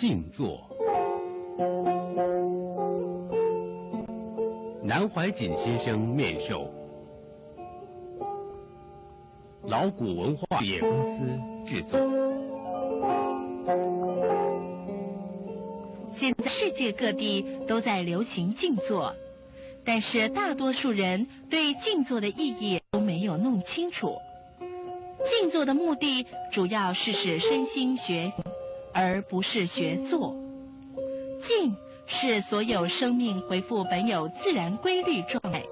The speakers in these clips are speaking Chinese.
静坐。南怀瑾先生面授，老谷文化事业公司制作。现在世界各地都在流行静坐，但是大多数人对静坐的意义都没有弄清楚。静坐的目的主要是使身心学静，而不是学坐。静是所有生命恢复本有自然规律状态。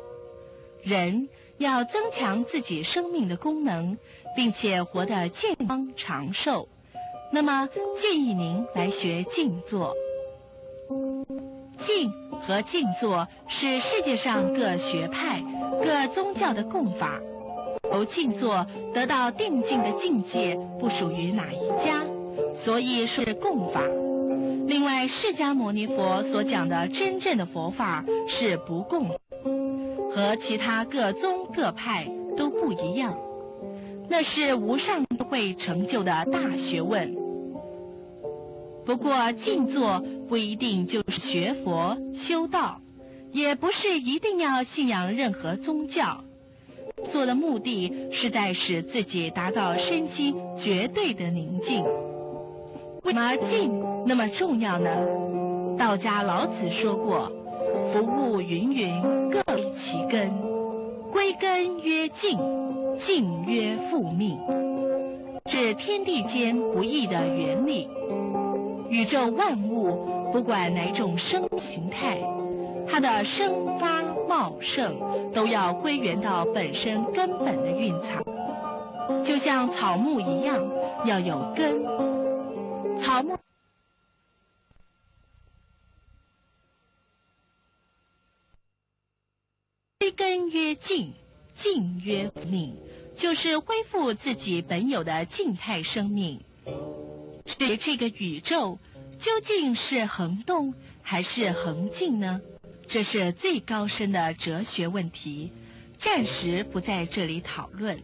人要增强自己生命的功能，并且活得健康长寿，那么建议您来学静坐。静和静坐是世界上各学派、各宗教的共法。由静坐得到定境的境界不属于哪一家，所以是共法。另外，释迦牟尼佛所讲的真正的佛法是不共，和其他各宗各派都不一样，那是无上智慧成就的大学问。不过，静坐不一定就是学佛修道，也不是一定要信仰任何宗教。做的目的是在使自己达到身心绝对的宁静。为什么静那么重要呢？道家老子说过：“夫物芸芸，各为其根。归根曰静，静曰复命。”是天地间不易的原理。宇宙万物，不管哪种生形态，它的生发茂盛都要归源到本身根本的蕴藏，就像草木一样，要有根。草木归根曰静，静曰命，就是恢复自己本有的静态生命。是这个宇宙究竟是恒动还是恒静呢？这是最高深的哲学问题，暂时不在这里讨论。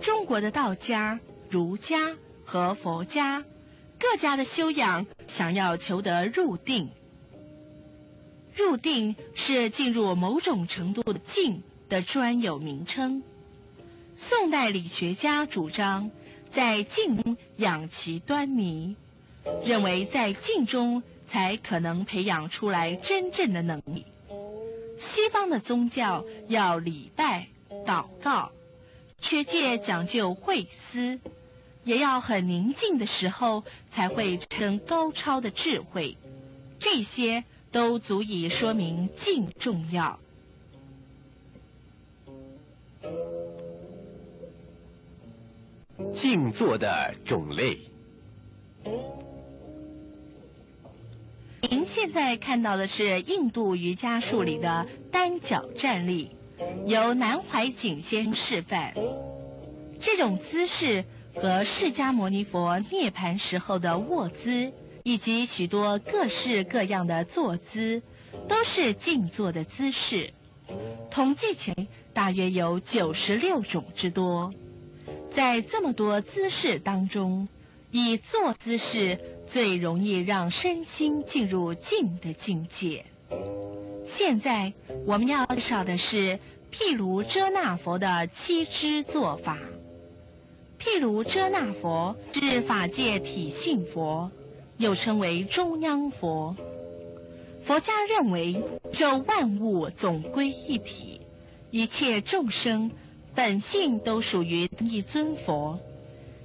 中国的道家、儒家和佛家各家的修养想要求得入定。入定是进入某种程度的静的专有名称。宋代理学家主张在静中养其端倪，认为在静中才可能培养出来真正的能力。西方的宗教要礼拜、祷告，学界讲究会思，也要很宁静的时候才会产生高超的智慧。这些都足以说明静重要。静坐的种类。您现在看到的是印度瑜伽术里的单脚站立，由南怀瑾先生示范。这种姿势和释迦牟尼佛涅槃时候的卧姿，以及许多各式各样的坐姿，都是静坐的姿势。统计起来大约有96种之多。在这么多姿势当中，以坐姿势最容易让身心进入静的境界。现在我们要介绍的是毗卢遮那佛的7支坐法。毗卢遮那佛是法界体性佛，又称为中央佛。佛家认为，宇宙万物总归一体，一切众生本性都属于一尊佛，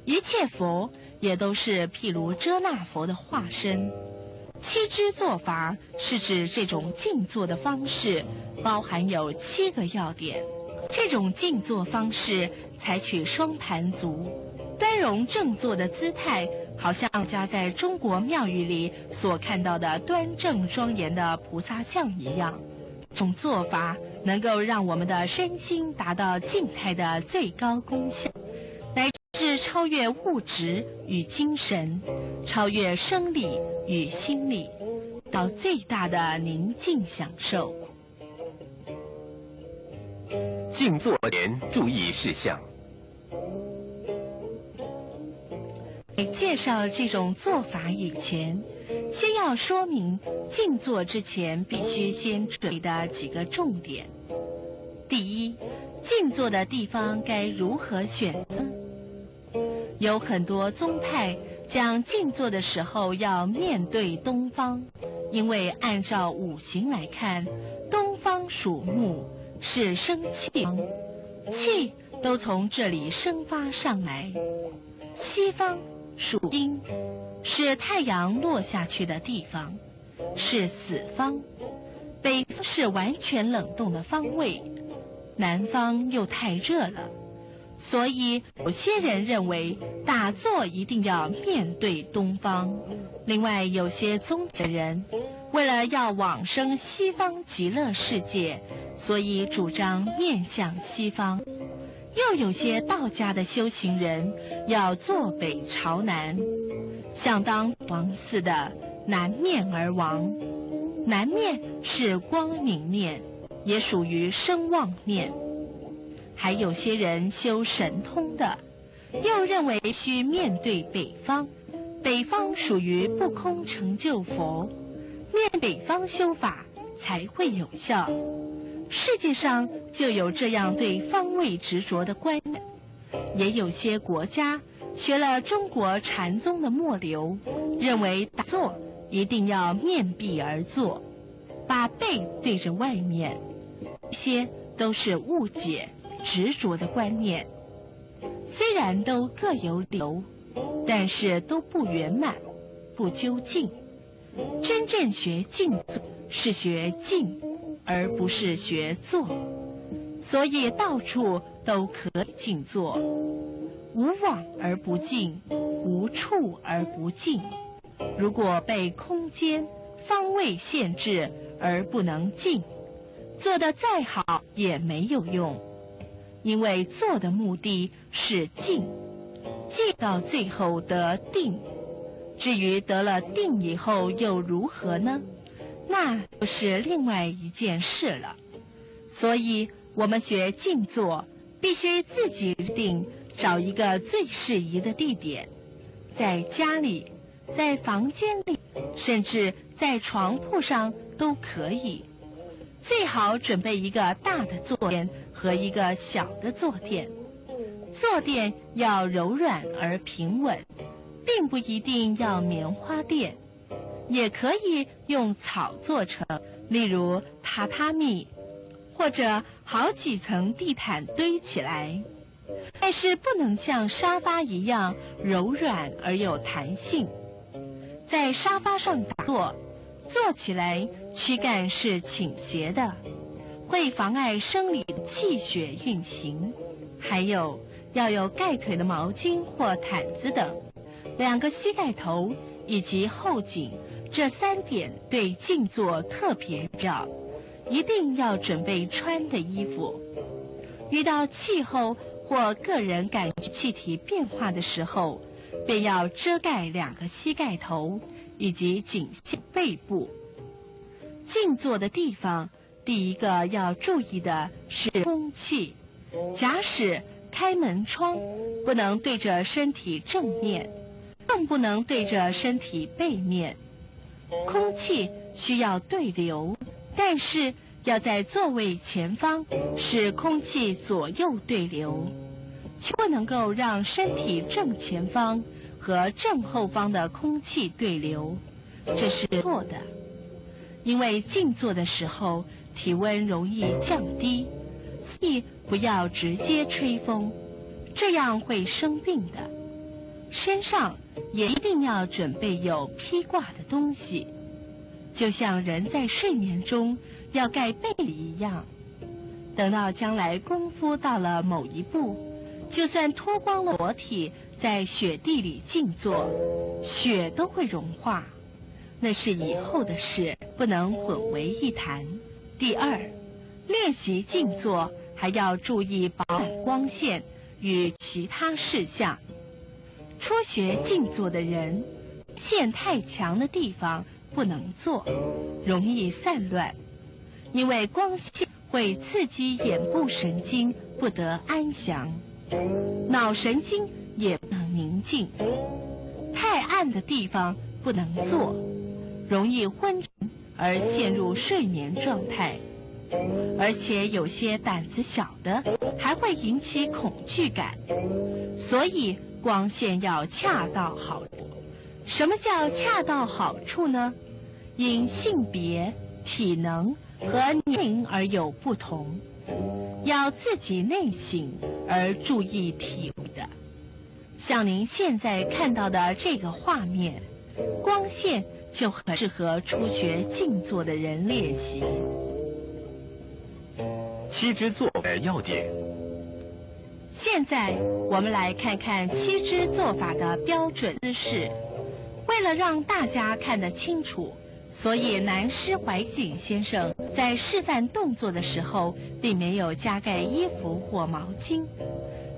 一切佛也都是毗卢遮那佛的化身。7支坐法是指这种静坐的方式，包含有7个要点。这种静坐方式采取双盘足，端容正坐的姿态，好像大家在中国庙宇里所看到的端正庄严的菩萨像一样。这种做法能够让我们的身心达到静态的最高功效，乃至超越物质与精神，超越生理与心理，到最大的宁静享受。静坐前注意事项。介绍这种做法以前，先要说明静坐之前必须先准备的几个重点。第一，静坐的地方该如何选择？有很多宗派将静坐的时候要面对东方，因为按照五行来看，东方属木，是生气方，气都从这里生发上来。西方属金，是太阳落下去的地方，是死方。北方是完全冷冻的方位，南方又太热了，所以有些人认为打坐一定要面对东方。另外有些宗教人为了要往生西方极乐世界，所以主张面向西方。又有些道家的修行人要坐北朝南，像当王寺的南面而亡。南面是光明面，也属于声望面。还有些人修神通的，又认为需面对北方，北方属于不空成就佛，面北方修法才会有效。世界上就有这样对方位执着的观念，也有些国家学了中国禅宗的末流，认为打坐一定要面壁而坐，把背对着外面，这些都是误解执着的观念。虽然都各有理由，但是都不圆满，不究竟。真正学静坐是学静，而不是学坐，所以到处都可以静坐。无往而不静，无处而不静。如果被空间、方位限制而不能静，做得再好也没有用，因为做的目的是静，静到最后得定。至于得了定以后又如何呢？那就是另外一件事了。所以我们学静坐，必须自己定，找一个最适宜的地点，在家里，在房间里，甚至在床铺上都可以。最好准备一个大的坐垫和一个小的坐垫。坐垫要柔软而平稳，并不一定要棉花垫，也可以用草做成，例如榻榻米，或者好几层地毯堆起来。但是不能像沙发一样柔软而有弹性。在沙发上打坐，坐起来躯干是倾斜的，会妨碍生理气血运行。还有要有盖腿的毛巾或毯子等。2个膝盖头以及后颈，这3点对静坐特别重要，一定要准备穿的衣服。遇到气候或个人感觉气体变化的时候，便要遮盖2个膝盖头以及颈线背部。静坐的地方，第一个要注意的是空气。假使开门窗不能对着身体正面，更不能对着身体背面。空气需要对流，但是要在座位前方使空气左右对流，却不能够让身体正前方和正后方的空气对流，这是错的。因为静坐的时候体温容易降低，所以不要直接吹风，这样会生病的。身上也一定要准备有披挂的东西，就像人在睡眠中要盖被子一样。等到将来功夫到了某一步，就算脱光了裸体在雪地里静坐，雪都会融化，那是以后的事，不能混为一谈。第二，练习静坐还要注意饱满光线与其他事项。初学静坐的人，线太强的地方不能坐，容易散乱，因为光线会刺激眼部神经，不得安详，脑神经也不能宁静。太暗的地方不能坐，容易昏沉而陷入睡眠状态。而且有些胆子小的还会引起恐惧感，所以光线要恰到好处。什么叫恰到好处呢？因性别、体能和年龄而有不同，要自己内省而注意体会的。像您现在看到的这个画面，光线就很适合初学静坐的人练习。七支坐法的要点。现在我们来看看七支坐法的标准姿势。为了让大家看得清楚，所以南师怀瑾先生在示范动作的时候，并没有加盖衣服或毛巾。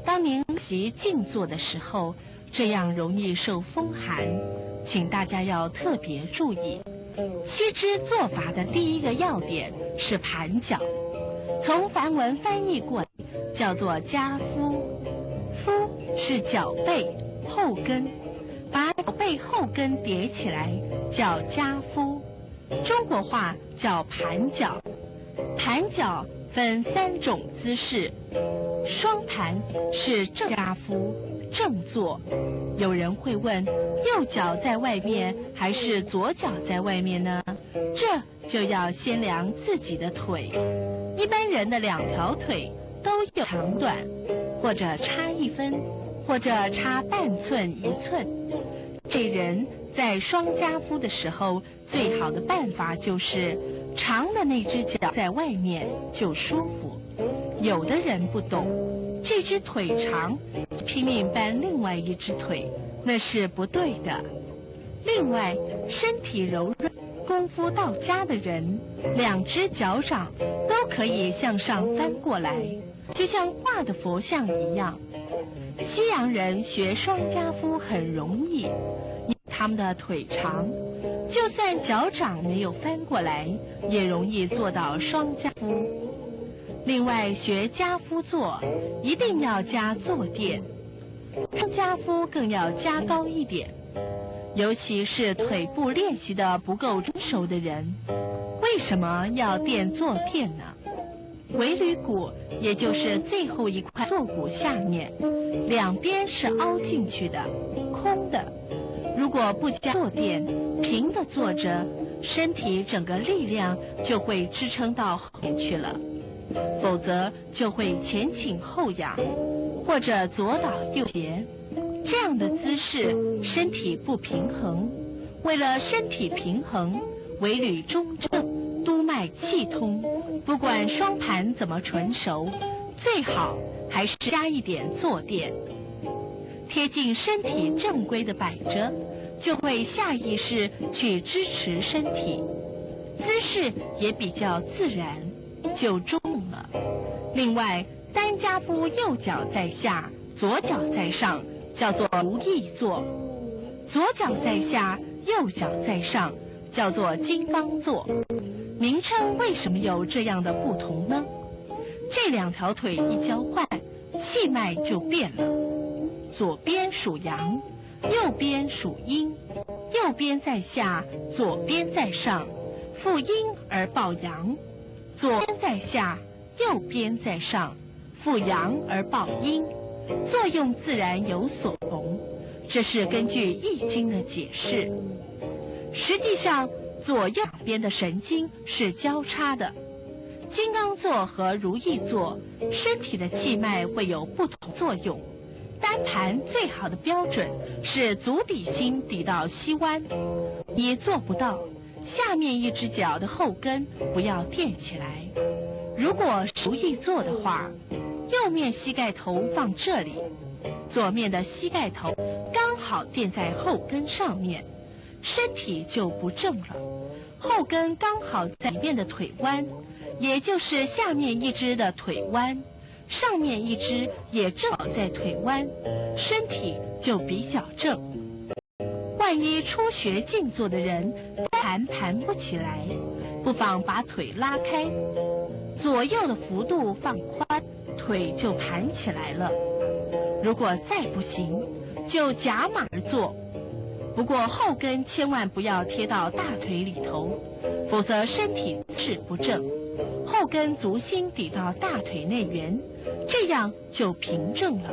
当您习静坐的时候，这样容易受风寒，请大家要特别注意。七支坐法的第一个要点是盘脚，从梵文翻译过来叫做夹夫，夫是脚背后跟，把脚背后跟叠起来叫夹夫，中国话叫盘脚。盘脚分3种姿势，双盘是正夹夫正坐。有人会问，右脚在外面还是左脚在外面呢？这就要先量自己的腿。一般人的2条腿都有长短，或者差1分，或者差半寸1寸。这人在双夹夫的时候，最好的办法就是长的那只脚在外面就舒服。有的人不懂，这只腿长，拼命搬另外一只腿，那是不对的。另外，身体柔软、功夫到家的人，2只脚掌都可以向上翻过来，就像画的佛像一样。西洋人学双夹夫很容易，因为他们的腿长，就算脚掌没有翻过来，也容易做到双夹夫。另外，学夹夫坐一定要加坐垫，双夹夫更要加高一点。尤其是腿部练习的不够成熟的人，为什么要垫坐垫呢？尾闾骨，也就是最后一块坐骨下面，2边是凹进去的，空的。如果不加坐垫，平的坐着，身体整个力量就会支撑到后面去了，否则就会前倾后仰，或者左倒右斜。这样的姿势，身体不平衡。为了身体平衡，尾闾中正，督脉气通，不管双盘怎么纯熟，最好还是加一点坐垫，贴近身体正规的摆着，就会下意识去支持身体，姿势也比较自然，就中了。另外，单夹夫右脚在下，左脚在上，叫做如意坐；左脚在下，右脚在上，叫做金刚坐。名称为什么有这样的不同呢？这2条腿一交换，气脉就变了。左边属阳，右边属阴，右边在下，左边在上，负阴而抱阳；左边在下，右边在上，负阳而抱阴，作用自然有所不同。这是根据《易经》的解释。实际上，左右两边的神经是交叉的。金刚坐和如意坐，身体的气脉会有不同作用。单盘最好的标准是足底心抵到膝弯，你做不到，下面一只脚的后跟不要垫起来。如果如意坐的话，右面膝盖头放这里，左面的膝盖头刚好垫在后跟上面，身体就不正了。后跟刚好在里面的腿弯，也就是下面一只的腿弯，上面一只也正好在腿弯，身体就比较正。万一初学静坐的人盘不起来，不妨把腿拉开，左右的幅度放宽，腿就盘起来了。如果再不行，就夹马而坐，不过后跟千万不要贴到大腿里头，否则身体姿势不正。后跟足心抵到大腿内缘，这样就平正了。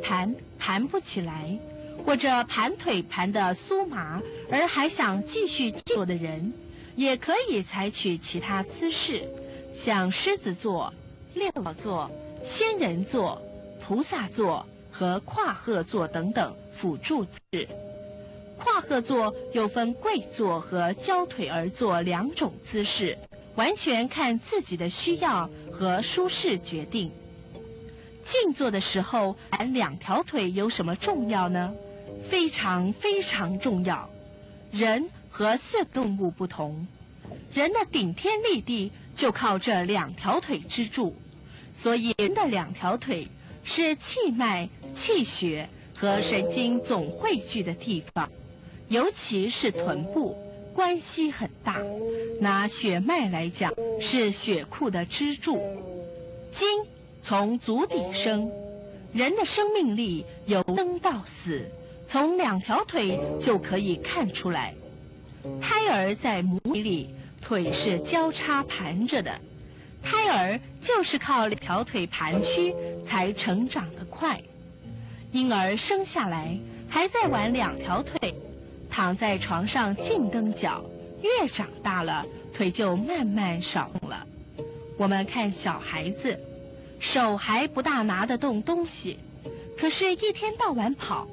单盘不起来，或者盘腿盘得酥麻而还想继续坐的人，也可以采取其他姿势，像狮子座、六角座、仙人座、菩萨座和跨鹤座等等辅助姿势。跨鹤座又分跪坐和交腿而坐两种姿势，完全看自己的需要和舒适决定。静坐的时候，两条腿有什么重要呢？非常非常重要。人和四动物不同，人的顶天立地就靠这两条腿支柱，所以人的两条腿是气脉、气血和神经总汇聚的地方，尤其是臀部，关系很大。拿血脉来讲，是血库的支柱。筋从足底生，人的生命力由生到死，从两条腿就可以看出来。胎儿在母体里，腿是交叉盘着的，胎儿就是靠两条腿盘曲才成长得快。婴儿生下来还在玩两条腿，躺在床上静蹬脚，越长大了腿就慢慢少动了。我们看小孩子，手还不大拿得动东西，可是一天到晚跑，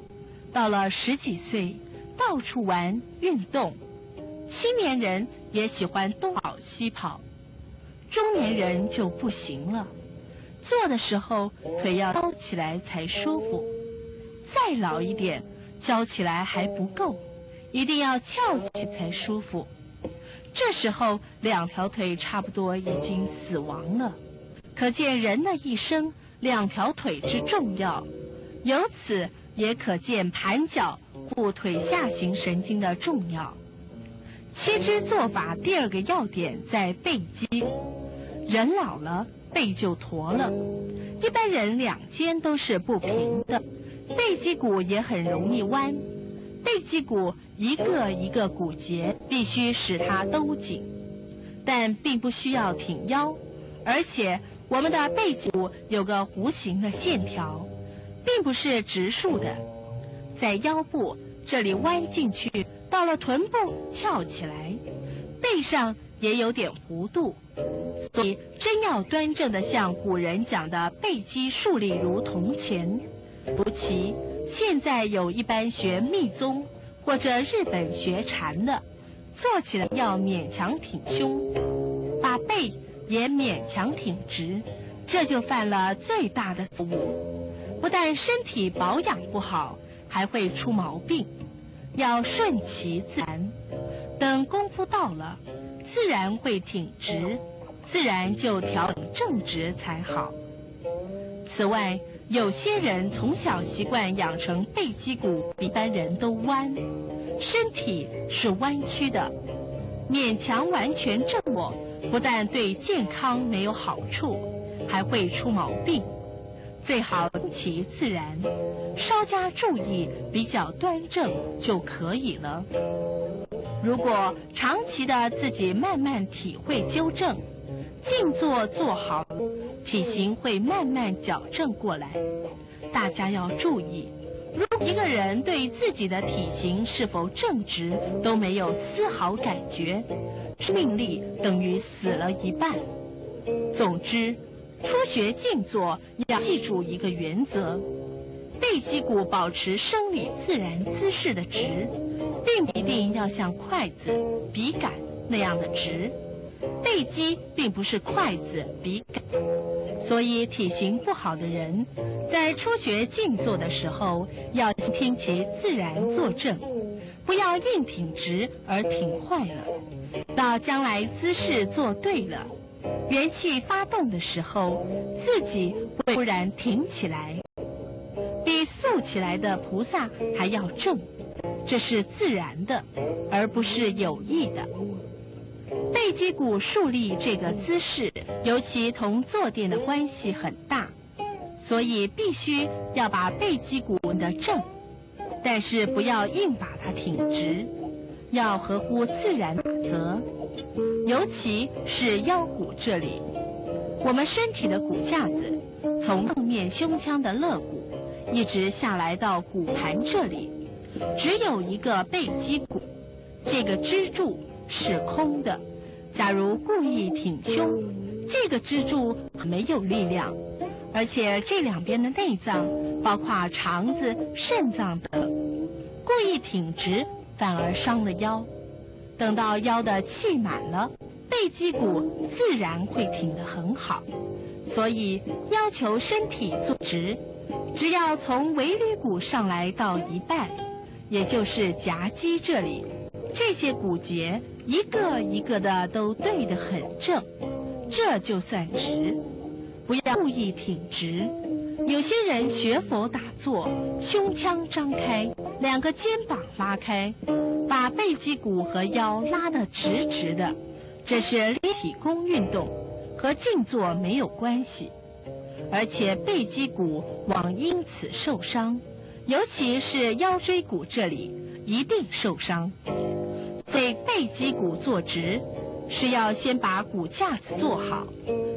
到了10几岁到处玩运动。青年人也喜欢东跑西跑，中年人就不行了，坐的时候腿要高起来才舒服，再老一点交起来还不够，一定要翘起才舒服。这时候两条腿差不多已经死亡了。可见人的一生两条腿之重要，由此也可见盘脚护腿下行神经的重要。七支做法第二个要点在背肌。人老了背就驼了，一般人两肩都是不平的，背肌骨也很容易弯。背肌骨一个一个骨节必须使它都紧，但并不需要挺腰，而且我们的背脊骨有个弧形的线条，并不是直竖的，在腰部这里弯进去，到了臀部翘起来，背上也有点弧度，所以真要端正的像古人讲的背肌竖立如铜钱，不齐。现在有一般学密宗或者日本学禅的，坐起来要勉强挺胸，把背也勉强挺直，这就犯了最大的错误。不但身体保养不好，还会出毛病。要顺其自然，等功夫到了，自然会挺直，自然就调整正直才好。此外，有些人从小习惯养成背肌骨比一般人都弯，身体是弯曲的，勉强完全正卧，不但对健康没有好处，还会出毛病。最好顺其自然，稍加注意，比较端正就可以了。如果长期的自己慢慢体会纠正，静坐坐好，体型会慢慢矫正过来。大家要注意，如果一个人对自己的体型是否正直都没有丝毫感觉，生命力等于死了一半。总之，初学静坐要记住一个原则：背肌骨保持生理自然姿势的直，并不一定要像筷子、笔杆那样的直。背肌并不是筷子、笔杆，所以体型不好的人，在初学静坐的时候，要听其自然坐正，不要硬挺直而挺坏了。到将来姿势做对了，元气发动的时候，自己会突然挺起来，比竖起来的菩萨还要正，这是自然的，而不是有意的。背肌骨竖立这个姿势，尤其同坐垫的关系很大，所以必须要把背肌骨的正。但是不要硬把它挺直，要合乎自然法则。尤其是腰骨这里，我们身体的骨架子，从正面胸腔的肋骨一直下来到骨盘这里，只有一个背肌骨，这个支柱是空的。假如故意挺胸，这个支柱没有力量，而且这两边的内脏，包括肠子、肾脏等，故意挺直反而伤了腰。等到腰的气满了，背肌骨自然会挺得很好。所以要求身体坐直，只要从尾闾骨上来到一半，也就是夹肌这里，这些骨节一个一个的都对得很正，这就算直。不要故意挺直。有些人学佛打坐，胸腔张开，两个肩膀拉开，把背肌骨和腰拉得直直的，这是练体功运动，和静坐没有关系。而且背肌骨往因此受伤，尤其是腰椎骨这里一定受伤。所以背肌骨坐直，是要先把骨架子做好，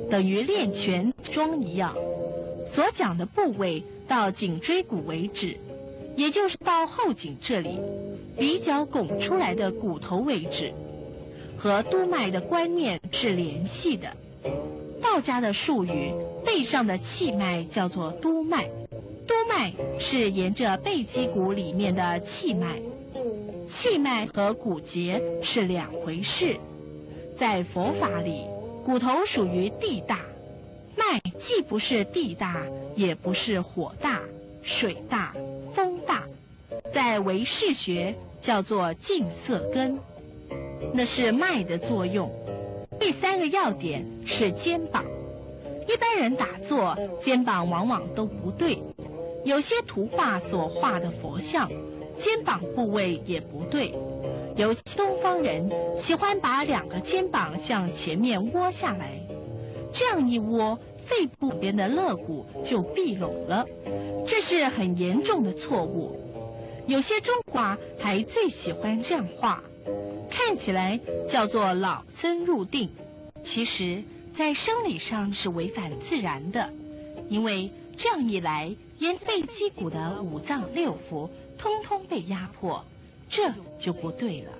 等于练拳桩一样。所讲的部位到颈椎骨为止，也就是到后颈这里，鼻角拱出来的骨头为止，和督脉的观念是联系的。道家的术语，背上的气脉叫做督脉，督脉是沿着背肌骨里面的气脉，气脉和骨节是两回事。在佛法里，骨头属于地大，脉既不是地大，也不是火大、水大、风大，在唯识学叫做净色根，那是脉的作用。第三个要点是肩膀。一般人打坐，肩膀往往都不对，有些图画所画的佛像，肩膀部位也不对。尤其东方人喜欢把两个肩膀向前面窝下来，这样一窝，肺部边的肋骨就闭拢了，这是很严重的错误。有些中国还最喜欢这样画，看起来叫做老僧入定，其实在生理上是违反自然的，因为这样一来，沿背肌骨的五脏六腑通通被压迫，这就不对了。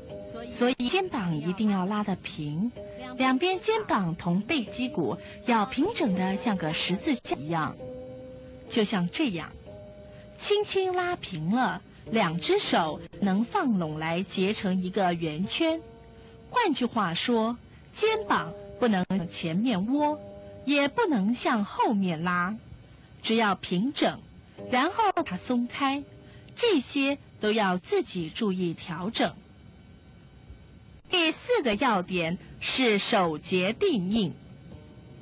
所以肩膀一定要拉得平，两边肩膀同背肌骨要平整的像个十字架一样，就像这样，轻轻拉平了，两只手能放拢来结成一个圆圈。换句话说，肩膀不能向前面窝，也不能向后面拉，只要平整，然后把它松开，这些都要自己注意调整。第四个要点是手结定印。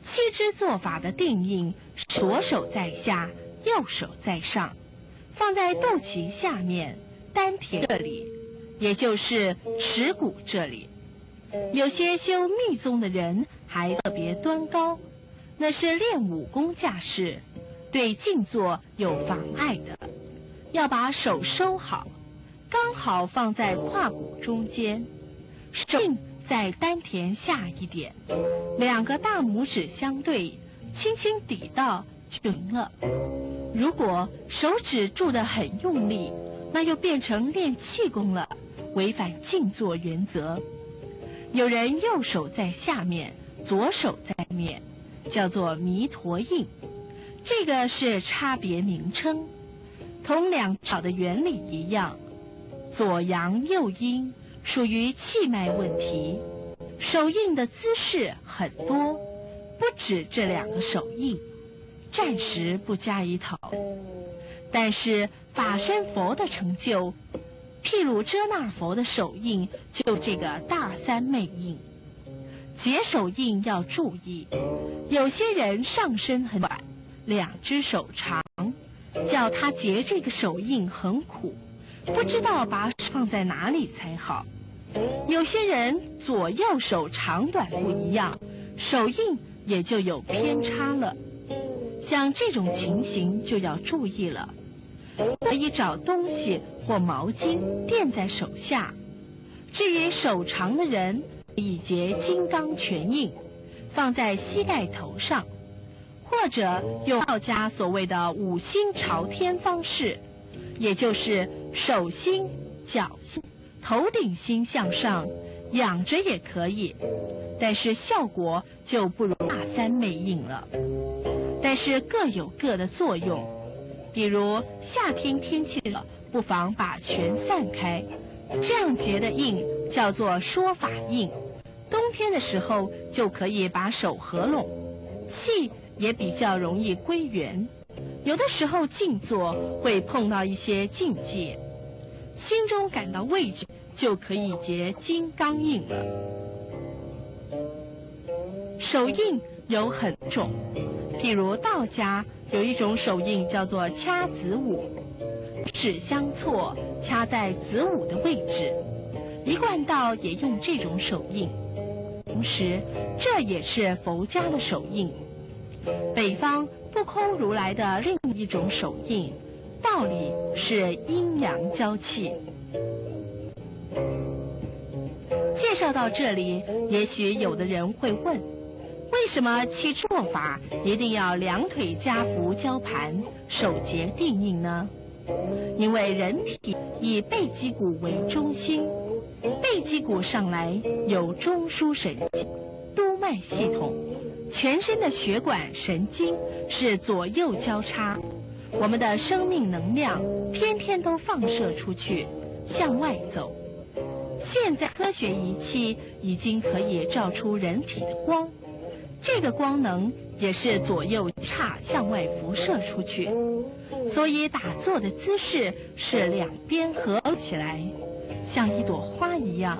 七支做法的定印，左手在下，右手在上，放在肚脐下面，丹田这里，也就是耻骨这里。有些修密宗的人还特别端高，那是练武功架势，对静坐有妨碍的。要把手收好，刚好放在胯骨中间，手印在丹田下一点，两个大拇指相对，轻轻抵到就行了。如果手指住得很用力，那又变成练气功了，违反静坐原则。有人右手在下面，左手在面，叫做弥陀印，这个是差别名称，同两手的原理一样，左阳右阴，属于气脉问题。手印的姿势很多，不止这两个手印，暂时不加以讨论。但是法身佛的成就，譬如遮那佛的手印，就这个大三昧印。结手印要注意，有些人上身很短，两只手长，叫他结这个手印很苦，不知道把手放在哪里才好。有些人左右手长短不一样，手印也就有偏差了。像这种情形就要注意了。以找东西或毛巾垫在手下。至于手长的人，以结金刚拳印，放在膝盖头上，或者用道家所谓的五心朝天方式，也就是手心、脚心、头顶心向上，仰着也可以，但是效果就不如大三昧印了。但是各有各的作用，比如夏天天气热，不妨把拳散开，这样结的印叫做说法印。冬天的时候就可以把手合拢，气也比较容易归元。有的时候静坐会碰到一些境界，心中感到畏惧，就可以结金刚印了。手印有很多种，譬如道家有一种手印叫做掐子午，指相错，掐在子午的位置。一贯道也用这种手印，同时这也是佛家的手印。北方不空如来的另一种手印，道理是阴阳交气。介绍到这里，也许有的人会问，为什么七做法一定要两腿夹伏交盘，手结定印呢？因为人体以背脊骨为中心，背脊骨上来有中枢神经、督脉系统，全身的血管神经是左右交叉，我们的生命能量天天都放射出去，向外走。现在科学仪器已经可以照出人体的光，这个光能也是左右差向外辐射出去，所以打坐的姿势是两边合起来，像一朵花一样，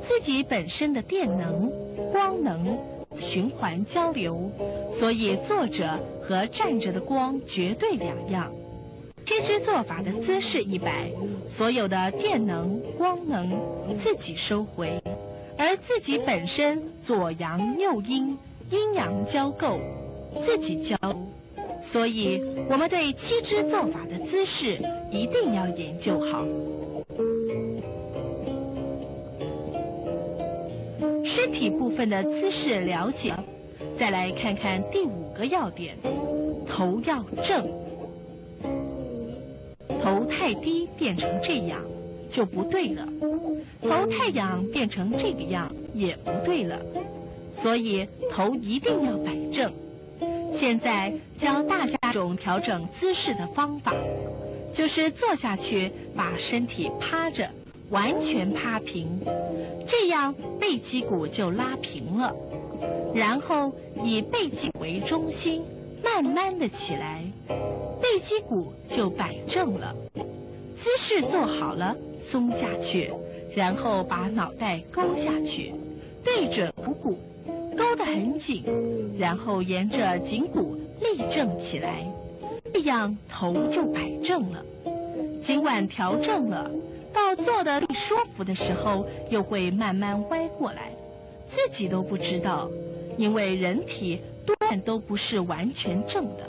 自己本身的电能、光能循环交流，所以坐着和站着的光绝对两样。七支坐法的姿势一摆，所有的电能、光能自己收回，而自己本身左阳右阴，阴阳交构，自己交。所以我们对七支坐法的姿势一定要研究好。身体部分的姿势了解，再来看看第5个要点：头要正。头太低变成这样就不对了，头太仰变成这个样也不对了，所以头一定要摆正。现在教大家一种调整姿势的方法，就是坐下去把身体趴着，完全趴平，这样背脊骨就拉平了，然后以背脊为中心慢慢的起来，背脊骨就摆正了。姿势做好了，松下去，然后把脑袋勾下去，对准股骨，勾得很紧，然后沿着颈骨立正起来，这样头就摆正了。尽管调正了，到坐得舒服的时候，又会慢慢歪过来，自己都不知道，因为人体多半都不是完全正的，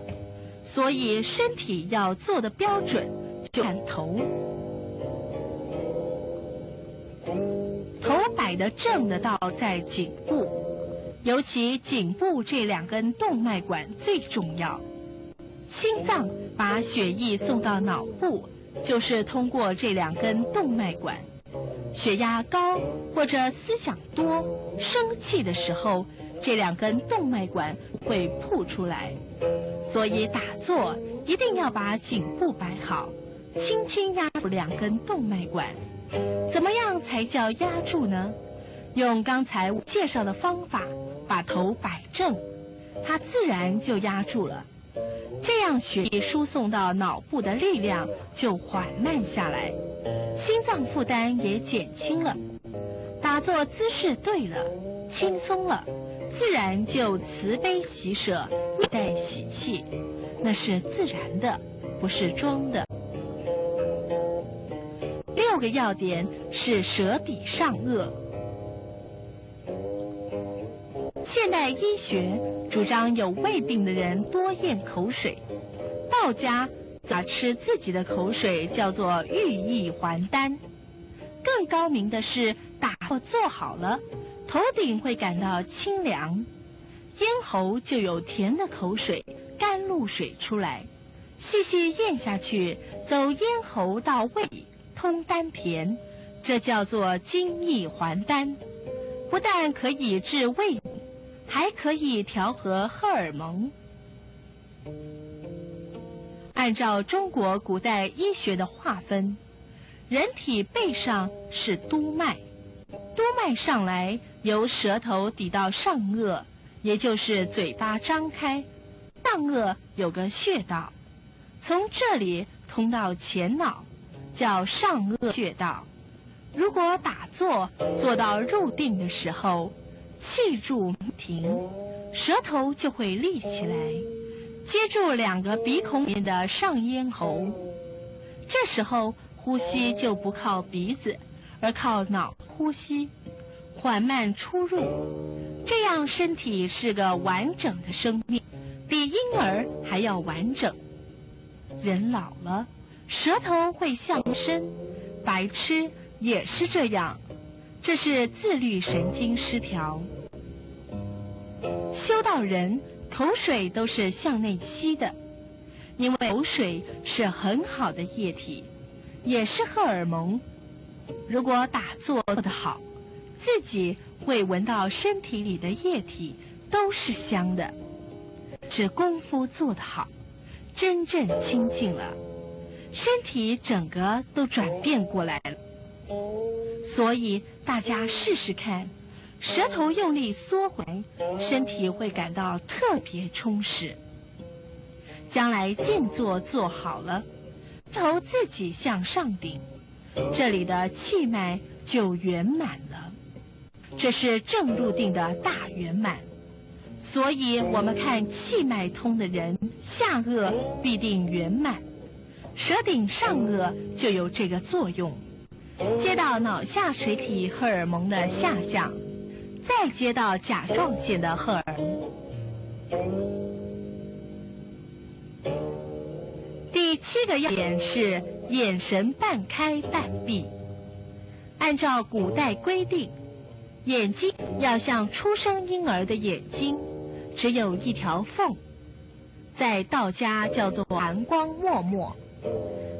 所以身体要做的标准，就看头。头摆得正的道在颈部，尤其颈部这2根动脉管最重要。心脏把血液送到脑部，就是通过这2根动脉管。血压高或者思想多、生气的时候，这2根动脉管会吐出来，所以打坐一定要把颈部摆好，轻轻压住2根动脉管。怎么样才叫压住呢？用刚才介绍的方法，把头摆正，它自然就压住了。这样血液输送到脑部的力量就缓慢下来，心脏负担也减轻了。打坐姿势对了，轻松了，自然就慈悲喜舍，面带喜气，那是自然的，不是装的。6个要点是舌底上颚。现代医学主张有胃病的人多咽口水，道家把吃自己的口水叫做寓意还丹。更高明的是，打坐做好了，头顶会感到清凉，咽喉就有甜的口水、甘露水出来，细细咽下去，走咽喉到胃，通丹田，这叫做精益还丹。不但可以治胃炎，还可以调和荷尔蒙。按照中国古代医学的划分，人体背上是督脉，督脉上来由舌头抵到上颚，也就是嘴巴张开，上颚有个穴道，从这里通到前脑，叫上颚穴道。如果打坐做到入定的时候，气住停，舌头就会立起来，接住两个鼻孔里面的上咽喉。这时候呼吸就不靠鼻子，而靠脑呼吸，缓慢出入，这样身体是个完整的生命，比婴儿还要完整。人老了，舌头会向深，白痴也是这样，这是自律神经失调。修道人口水都是向内吸的，因为口水是很好的液体，也是荷尔蒙。如果打坐做得好，自己会闻到身体里的液体都是香的，是功夫做得好，真正清净了，身体整个都转变过来了。所以大家试试看，舌头用力缩回，身体会感到特别充实。将来静坐做好了，头自己向上顶，这里的气脉就圆满了，这是正入定的大圆满。所以我们看气脉通的人，下颚必定圆满，舌顶上颚就有这个作用，接到脑下垂体荷尔蒙的下降，再接到甲状腺的荷尔蒙。第7个要点是眼神半开半闭。按照古代规定，眼睛要像出生婴儿的眼睛，只有一条缝，在道家叫做含光脉脉，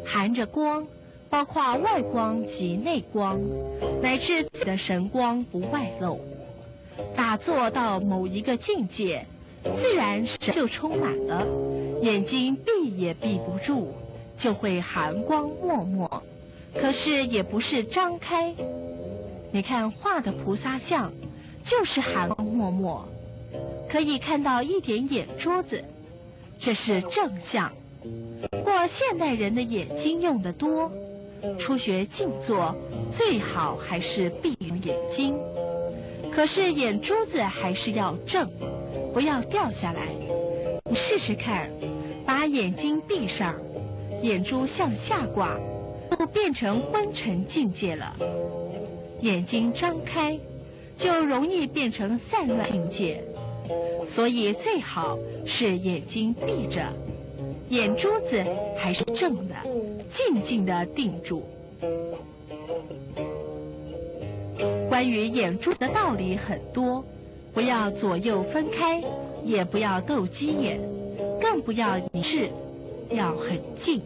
含着光，包括外光及内光，乃至自己的神光不外露。打坐到某一个境界，自然神就充满了，眼睛闭也闭不住，就会含光脉脉，可是也不是张开。你看画的菩萨像，就是含光脉脉，可以看到一点眼珠子，这是正相。不过现代人的眼睛用得多，初学静坐最好还是闭眼睛，可是眼珠子还是要正，不要掉下来。你试试看，把眼睛闭上，眼珠向下挂，就变成昏沉境界了。眼睛张开，就容易变成散乱境界。所以最好是眼睛闭着，眼珠子还是正的，静静地定住。关于眼珠的道理很多，不要左右分开，也不要斗鸡眼，更不要一致，要很静。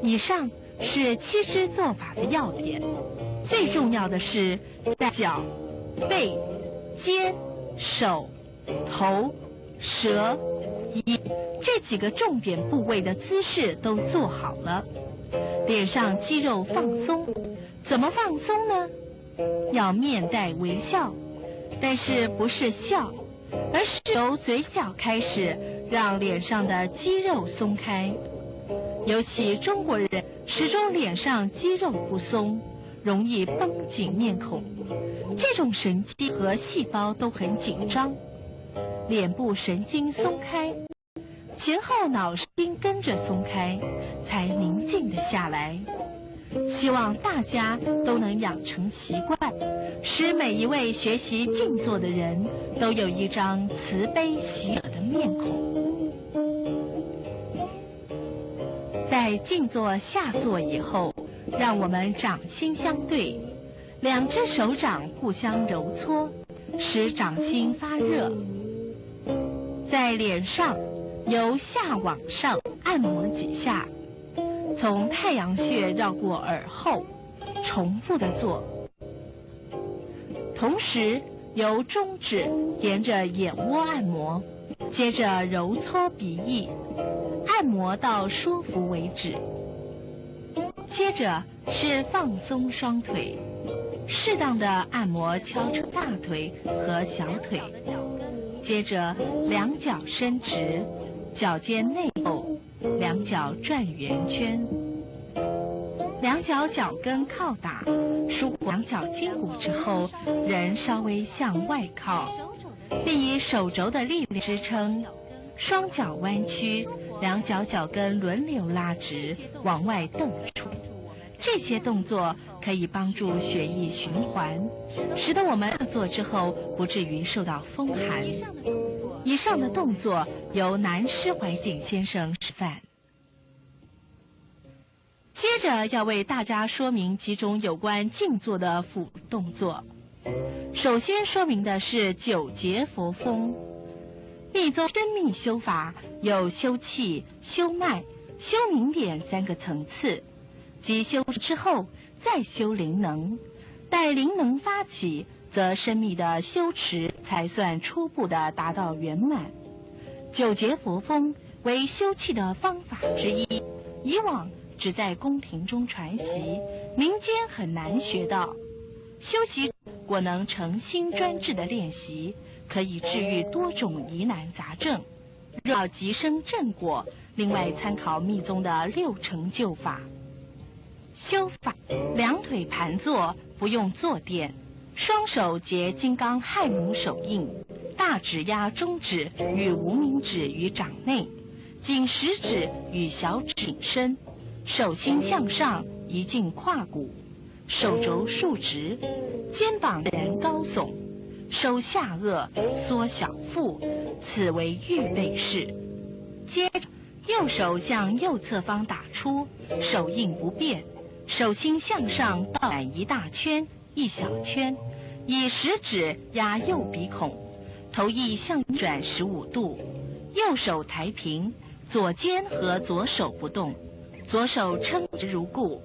以上是7支做法的要点，最重要的是在脚、背、肩、手、头、舌、眼这几个重点部位的姿势都做好了，脸上肌肉放松。怎么放松呢？要面带微笑，但是不是笑，而是由嘴角开始，让脸上的肌肉松开。尤其中国人始终脸上肌肉不松，容易绷紧面孔，这种神经和细胞都很紧张，脸部神经松开，前后脑神经跟着松开，才宁静的下来。希望大家都能养成习惯，使每一位学习静坐的人都有一张慈悲喜舍的面孔。在静坐下坐以后，让我们掌心相对，两只手掌互相揉搓，使掌心发热。在脸上由下往上按摩几下，从太阳穴绕过耳后，重复的做。同时由中指沿着眼窝按摩，接着揉搓鼻翼，按摩到舒服为止。接着是放松双腿，适当的按摩敲出大腿和小腿。接着两脚伸直，脚尖内后，两脚转圆圈，两脚脚跟靠打，舒活两脚筋骨之后，人稍微向外靠，并以手肘的力量支撑，双脚弯曲，两脚脚跟轮流拉直，往外蹬出。这些动作可以帮助血液循环，使得我们下坐之后不至于受到风寒。以上的动作由南师怀瑾先生示范。接着要为大家说明几种有关静坐的辅动作。首先说明的是九节佛风。密宗深密修法有修气、修脉、修明点三个层次，即修之后再修灵能，待灵能发起，则深密的修持才算初步的达到圆满。九节佛风为修气的方法之一，以往只在宫廷中传习，民间很难学到。修习果能诚心专志的练习，可以治愈多种疑难杂症。若要急生正果，另外参考密宗的六成就法。修法：两腿盘坐，不用坐垫，双手结金刚亥母手印，大指压中指与无名指于掌内，仅食指与小指挺身，手心向上，一劲胯骨，手肘竖直，肩膀自然高耸，收下颚，缩小腹，此为预备式。接着，右手向右侧方打出，手印不变，手心向上倒转一大圈一小圈，以食指压右鼻孔，头翼向转15度，右手抬平，左肩和左手不动，左手撑直如故。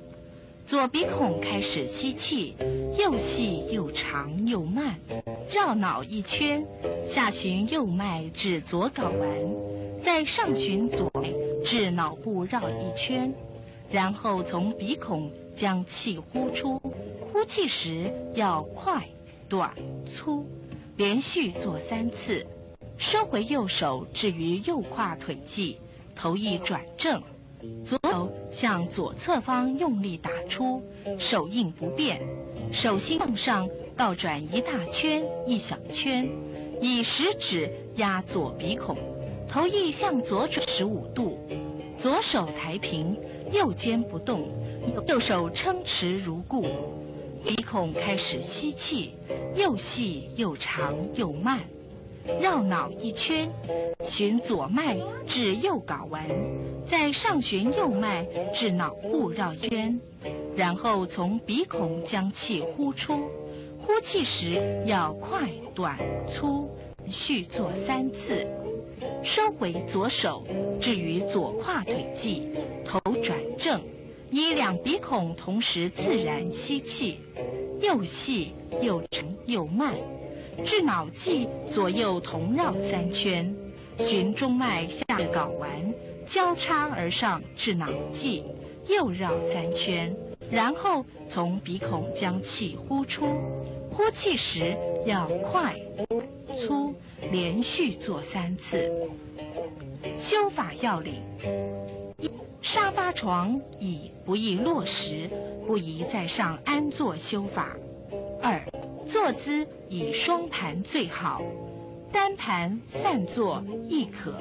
左鼻孔开始吸气，又细又长又慢，绕脑一圈，下循右脉至左睾丸，再上循左脉至脑部绕一圈，然后从鼻孔将气呼出，呼气时要快、短、粗，连续做3次。收回右手置于右胯腿际，头翼转正，左手向左侧方用力打出，手印不变，手心向上倒转一大圈一小圈，以食指压左鼻孔，头翼向左转15度，左手抬平，右肩不动，右手撑持如故。鼻孔开始吸气，又细又长又慢，绕脑一圈，循左脉至右睾丸，再上循右脉至脑部绕一圈，然后从鼻孔将气呼出，呼气时要快、短、粗，连续做3次。收回左手置于左胯腿际，头转正，以2鼻孔同时自然吸气，又细又长又慢，至脑际左右同绕3圈，循中脉下睾丸，交叉而上至脑际，又绕3圈，然后从鼻孔将气呼出，呼气时要快、粗，连续做3次。修法要领：一、沙发床椅不宜落实，不宜在上安坐修法。2、坐姿以双盘最好，单盘散坐亦可。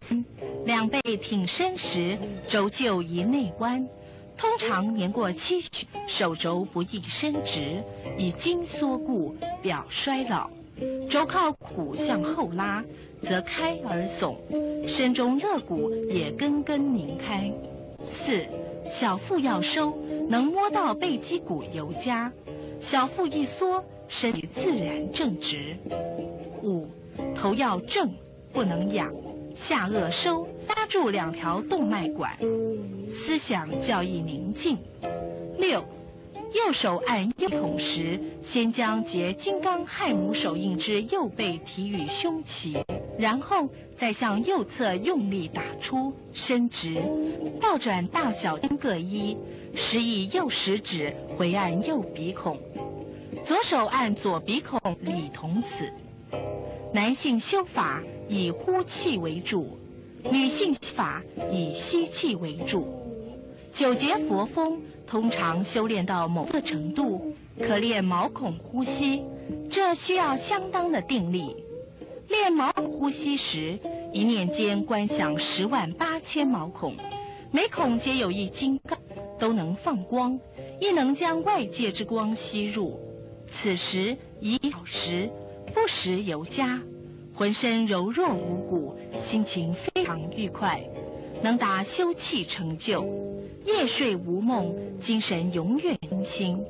3、两背挺身时，肘就宜内弯，通常年过70，手肘不易伸直，以筋缩固，表衰老。肘靠骨向后拉，则开而耸，身中肋骨也根根拧开。4. 小腹要收，能摸到背肌骨尤佳，小腹一缩，身体自然正直。5. 头要正，不能仰，下颚收，搭住2条动脉管，思想较易宁静。6. 右手按右孔时，先将结金刚亥母手印之右背提于胸脐，然后再向右侧用力打出，伸直，倒转大小针各一，时以右食指回按右鼻孔，左手按左鼻孔，理同此。男性修法以呼气为主，女性修法以吸气为主。9节佛风通常修炼到某个程度，可练毛孔呼吸，这需要相当的定力。练毛孔呼吸时，一念间观想108000毛孔，每孔皆有一金刚，都能放光，亦能将外界之光吸入。此时宜好时，不时尤佳，浑身柔弱无骨，心情非常愉快，能达修气成就。夜睡无梦，精神永远清新。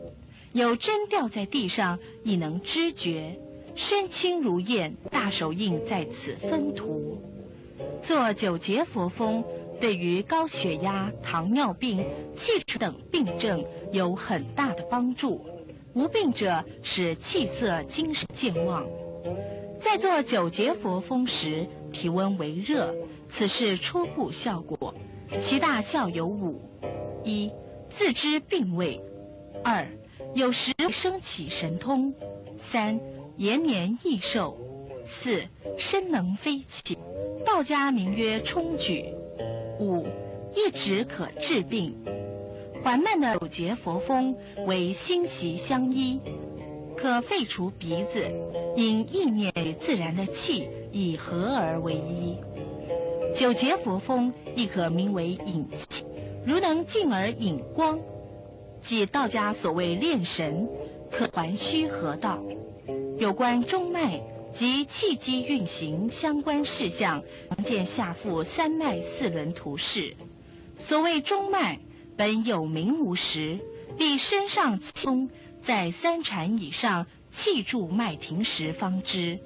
有针掉在地上，亦能知觉，身轻如燕，大手印在此分图。做9节佛风，对于高血压、糖尿病、气喘等病症有很大的帮助。无病者使气色、精神健旺。在做9节佛风时，体温为热，此是初步效果。其大效有5： 1. 自知病位； 2. 有时升起神通； 3. 延年益寿； 4. 身能飞起，道家名曰冲举； 5. 一指可治病。缓慢的9节佛风为心息相依，可废除鼻子，因意念与自然的气以合而为一。9节佛风亦可名为引气，如能进而引光，即道家所谓炼神，可还虚合道。有关中脉及气机运行相关事项，常见下附3脉4轮图示。所谓中脉，本有名无实，必身上气通，在3禅以上，气住脉停时方知。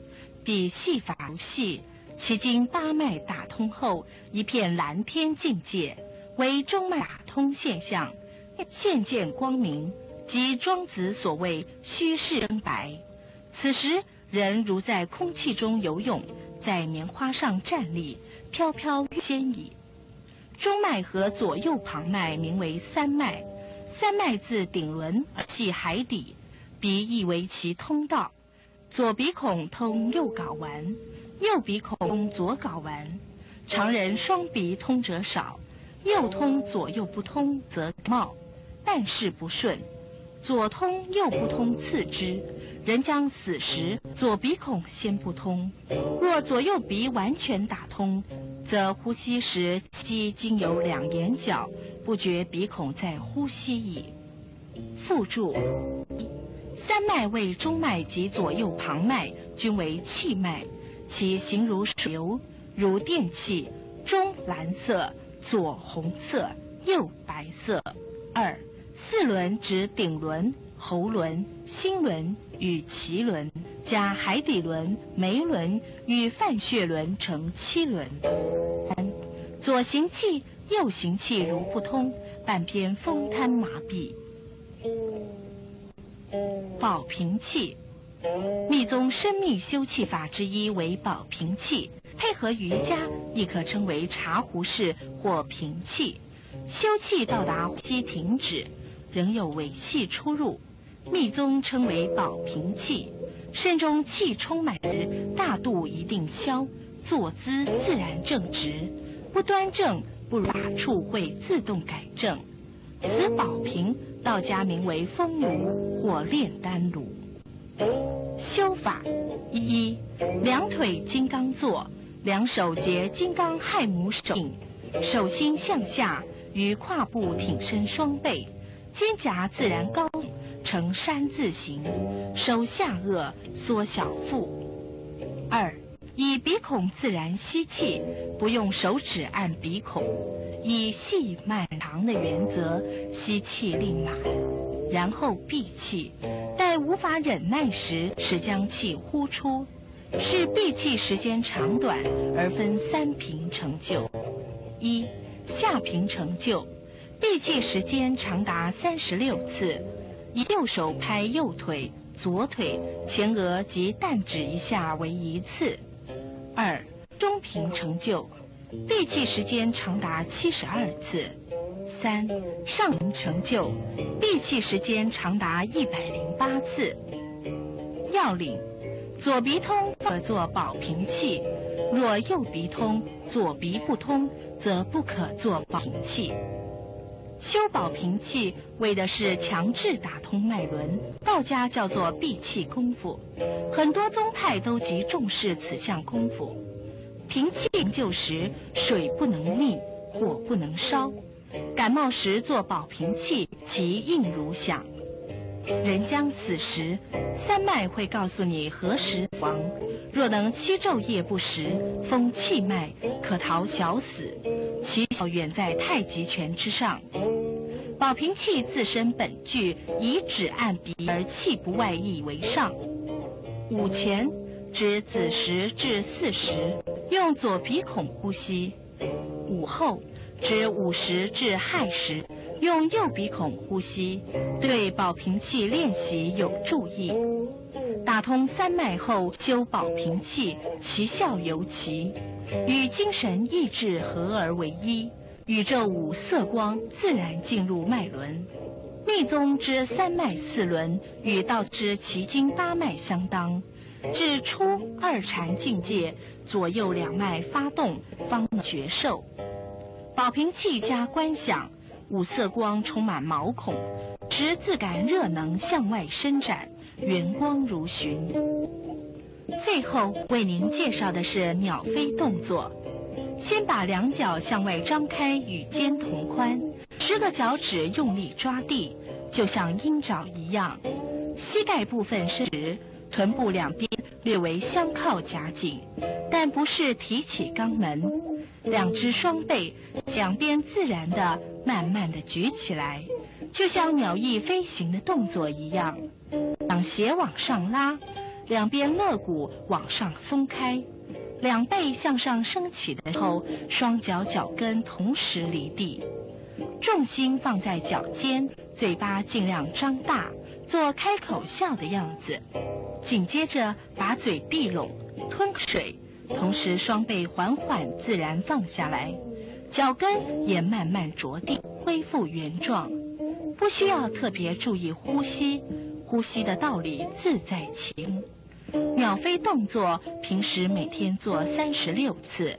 彼细法如细，其经8脉打通后，一片蓝天境界，为中脉打通现象，现见光明，即庄子所谓虚实生白。此时人如在空气中游泳，在棉花上站立，飘飘欲仙矣。中脉和左右旁脉名为3脉，3脉自顶轮而系海底，彼亦为其通道。左鼻孔通右睾丸，右鼻孔通左睾丸。常人双鼻通者少，右通左右不通则冒，办事不顺；左通右不通次之。人将死时，左鼻孔先不通，若左右鼻完全打通，则呼吸时气经由2眼角，不觉鼻孔在呼吸矣。附注：3脉为中脉及左右旁脉，均为气脉，其形如水流，如电气，中蓝色，左红色，右白色。2. 4轮指顶轮、喉轮、心轮与脐轮，加海底轮、眉轮与泛血轮成7轮。3. 左行气、右行气如不通，半边风瘫麻痹。保平气，密宗生命修气法之一为保平气，配合瑜伽亦可称为茶壶式或平气。修气到达呼吸停止，仍有尾气出入，密宗称为保平气。身中气充满时，大度一定消，坐姿自然正直，不端正不如打处会自动改正。此保平，道家名为风炉或炼丹炉。修法：1. 2腿金刚坐，2手结金刚亥母手印，手心向下，于胯部挺伸双背，肩胛自然高呈山字形，收下颚，缩小腹。2. 以鼻孔自然吸气，不用手指按鼻孔，以细慢长的原则吸气令马，然后闭气，待无法忍耐时，使将气呼出。是闭气时间长短而分3频成就。1. 下频成就，闭气时间长达36次，以右手拍右腿、左腿、前额及弹指一下为1次。2. 中频成就，闭气时间长达72次。3. 上频成就，闭气时间长达108次。要领：左鼻通可做保平气，若右鼻通、左鼻不通，则不可做保平气。修保平气为的是强制打通脉轮，道家叫做闭气功夫，很多宗派都极重视此项功夫。平气营救时，水不能溺，火不能烧。感冒时做保平气，其应如响。人将此时，三脉会告诉你何时死亡。若能7昼夜不食，封气脉，可逃小死，其效远在太极拳之上。保平气自身本具，以只按鼻而气不外溢为上。午前指子时至巳时，用左鼻孔呼吸；午后指午时至亥时，用右鼻孔呼吸，对保平气练习有助益。打通三脉后修保平气，其效尤奇，与精神意志合而为一，宇宙五色光自然进入脉轮。密宗之三脉四轮与道之奇经八脉相当，至初二禅境界，左右两脉发动，方能觉受。保平气加观想，五色光充满毛孔，使自感热能向外伸展，圆光如寻。最后为您介绍的是鸟飞动作。先把两脚向外张开，与肩同宽，10个脚趾用力抓地，就像鹰爪一样。膝盖部分伸直，臀部两边略为相靠夹紧，但不是提起肛门。两只双背两边自然地慢慢地举起来，就像鸟翼飞行的动作一样。两鞋往上拉，两边肋骨往上松开，两背向上升起的时候，双脚脚跟同时离地，重心放在脚尖，嘴巴尽量张大，做开口笑的样子。紧接着把嘴闭拢，吞水，同时双背缓缓自然放下来，脚跟也慢慢着地，恢复原状。不需要特别注意呼吸，呼吸的道理自在其中。鸟飞动作平时每天做36次，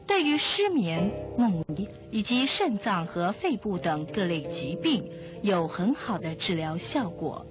对于失眠、梦遗以及肾脏和肺部等各类疾病有很好的治疗效果。